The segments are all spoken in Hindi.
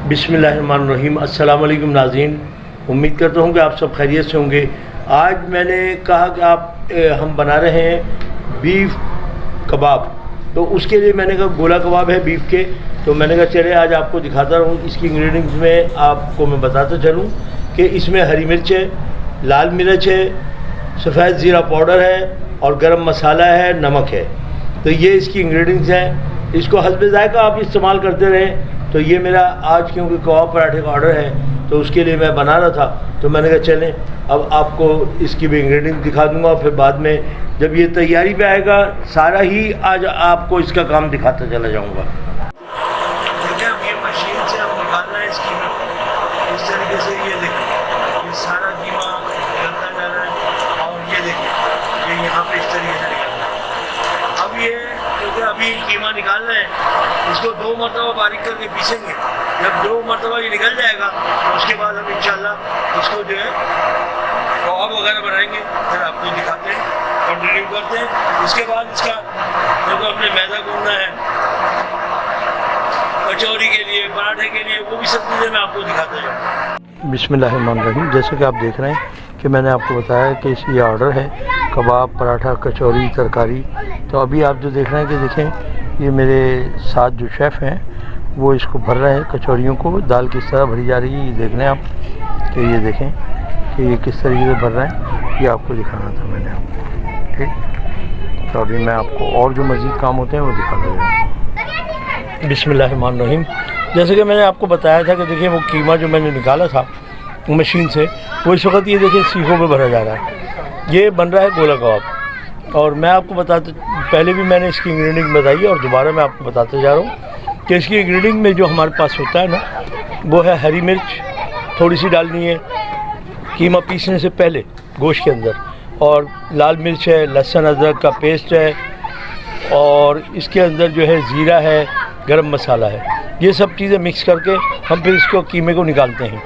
बिस्मिल्लाहिर्रहमानिर्रहीम। अस्सलाम वालेकुम नाज़रीन, उम्मीद करता हूँ कि आप सब खैरियत से होंगे। आज मैंने कहा कि हम बना रहे हैं बीफ कबाब, तो उसके लिए मैंने कहा गोला कबाब है बीफ के, तो मैंने कहा चले आज आपको दिखाता रहूँ। इसकी इंग्रेडिएंट्स में आपको मैं बताता चलूँ कि इसमें हरी मिर्च है, लाल मिर्च है, सफ़ेद ज़ीरा पाउडर है और गरम मसाला है, नमक है। तो ये इसकी इंग्रेडिएंट्स हैं। इसको हस्बे ज़ायक़ा आप इस्तेमाल करते रहें। तो ये मेरा आज क्योंकि कबाब पराठे का ऑर्डर है, तो उसके लिए मैं बना रहा था, तो मैंने कहा चलें अब आपको इसकी भी इंग्रेडिएंट दिखा दूंगा। फिर बाद में जब ये तैयारी पे आएगा सारा ही आज आपको इसका काम दिखाता चला जाऊंगा। देखिए अब ये मशीन से हम निकालना है इस कीमा, इस तरीके से ये देखिए ये सारा कीमा निकलता जा रहा है और ये देखिए ये यहाँ पे इस तरीके से निकल रहा है। अब ये क्योंकि अभी कीमा निकालना है, इसको 2 मरतबा बारीक करके पीसेंगे। जब 2 मरतबा ये निकल जाएगा तो उसके बाद हम इंशाल्लाह इसको जो है कबाब वगैरह बनाएंगे, फिर आपको दिखाते हैं, कंटिन्यू करते हैं। इसके बाद इसका जो हमने मैदा गूंदना है कचौरी के लिए, पराठे के लिए, वो भी सब चीज़ें मैं आपको दिखाता जाऊँ। बिस्मिल्लाहिर्रहमानिर्रहीम। जैसे कि आप देख रहे हैं कि मैंने आपको बताया कि ये ऑर्डर है कबाब, पराठा, कचौरी, तरकारी। तो अभी आप जो देख रहे हैं कि देखें ये मेरे साथ जो शेफ़ हैं वो इसको भर रहे हैं कचौरियों को। दाल किस तरह भरी जा रही है ये देख रहे हैं आप, कि ये देखें कि ये किस तरीके से भर रहे हैं, ये आपको दिखाना था मैंने आपको। ठीक, तो अभी मैं आपको और जो मज़ीद काम होते हैं वो दिखाता जाऊँ। बिस्मिल्लाहिर्रहमानिर्रहीम। जैसे कि मैंने आपको बताया था कि देखिए वो कीमा जो मैंने निकाला था मशीन से, वो इस वक्त ये देखिए सीखों में भरा जा रहा है। ये बन रहा है गोला कबाब। और मैं आपको बताते, पहले भी मैंने इसकी इंग्रेडिएंट बताई और दोबारा मैं आपको बताते जा रहा हूँ कि इसकी इंग्रेडिएंट में जो हमारे पास होता है ना, वो है हरी मिर्च थोड़ी सी डालनी है कीमा पीसने से पहले गोश्त के अंदर, और लाल मिर्च है, लहसुन अदरक का पेस्ट है, और इसके अंदर जो है ज़ीरा है, गरम मसाला है। ये सब चीज़ें मिक्स करके हम फिर इसको कीमे को निकालते हैं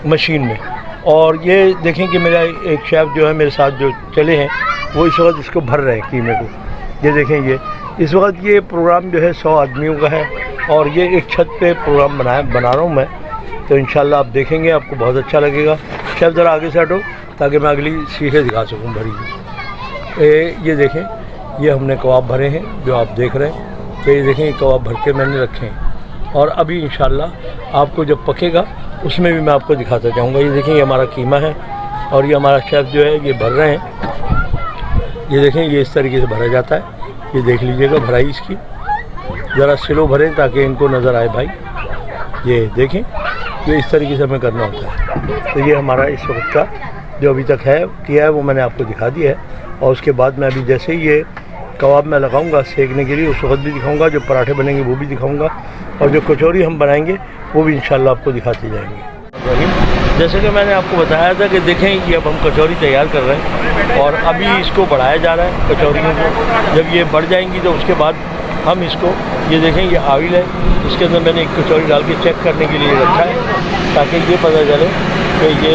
मशीन में। और ये देखें कि मेरा एक शेफ़ जो है मेरे साथ जो चले हैं वो इस वक्त इसको भर रहे हैं कीमे को। ये देखें ये इस वक्त ये प्रोग्राम जो है 100 आदमियों का है और ये एक छत पे प्रोग्राम बना रहा हूँ मैं। तो इंशाल्लाह आप देखेंगे, आपको बहुत अच्छा लगेगा। शेफ़ ज़रा आगे से हटो ताकि मैं अगली सीखें दिखा सकूँ भरी हुई। ये देखें ये हमने कबाब भरे हैं जो आप देख रहे हैं। तो ये देखें ये कबाब भर के मैंने रखे हैं और अभी इंशाल्लाह आपको जब पकेगा उसमें भी मैं आपको दिखाता जाऊँगा। ये देखें ये हमारा कीमा है और ये हमारा शेफ़ जो है ये भर रहे हैं। ये देखें ये इस तरीके से भरा जाता है। ये देख लीजिएगा भराई इसकी, ज़रा स्लो भरें ताकि इनको नज़र आए भाई। ये देखें ये इस तरीके से हमें करना होता है। तो ये हमारा इस वक्त का जो अभी तक है किया है वो मैंने आपको दिखा दिया है। और उसके बाद मैं अभी जैसे ही ये कबाब मैं लगाऊंगा सेकने के लिए उस वक्त भी दिखाऊंगा, जो पराठे बनेंगे वो भी दिखाऊंगा, और जो कचौरी हम बनाएंगे वो भी इंशाल्लाह आपको दिखाते जाएंगे। जैसे कि मैंने आपको बताया था कि देखें ये अब हम कचौरी तैयार कर रहे हैं और अभी इसको बढ़ाया जा रहा है कचौरियों को। जब ये बढ़ जाएंगी तो उसके बाद हम इसको, ये देखें ये ऑयल है, इसके अंदर मैंने एक कचौरी डाल के चेक करने के लिए रखा है ताकि ये पता चले कि ये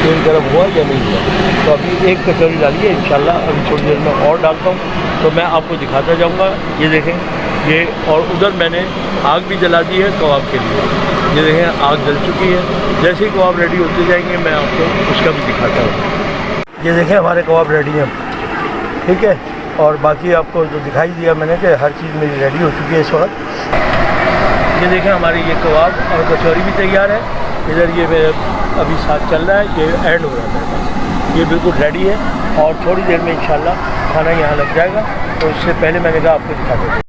तेल गर्म हुआ या नहीं हुआ। तो अभी एक कचौरी डाली है, इंशाल्लाह अभी थोड़ी देर में और डालता हूँ तो मैं आपको दिखाता जाऊँगा। ये देखें ये, और उधर मैंने आग भी जला दी है कबाब के लिए। ये देखें आग जल चुकी है। जैसे ही कबाब रेडी होते जाएंगे मैं आपको उसका भी दिखाता हूँ। ये देखें हमारे कबाब रेडी हैं, ठीक है। और बाकी आपको जो दिखाई दिया मैंने कि हर चीज़ मेरी रेडी हो चुकी है इस वक्त। ये देखें हमारे ये कबाब और कचौरी भी तैयार है। इधर ये मेरे अभी साथ चल रहा है, ये ऐड हो रहा है, ये बिल्कुल रेडी है और थोड़ी देर में इंशाल्लाह खाना यहाँ लग जाएगा। तो उससे पहले मैंने कहा आपको दिखा दें।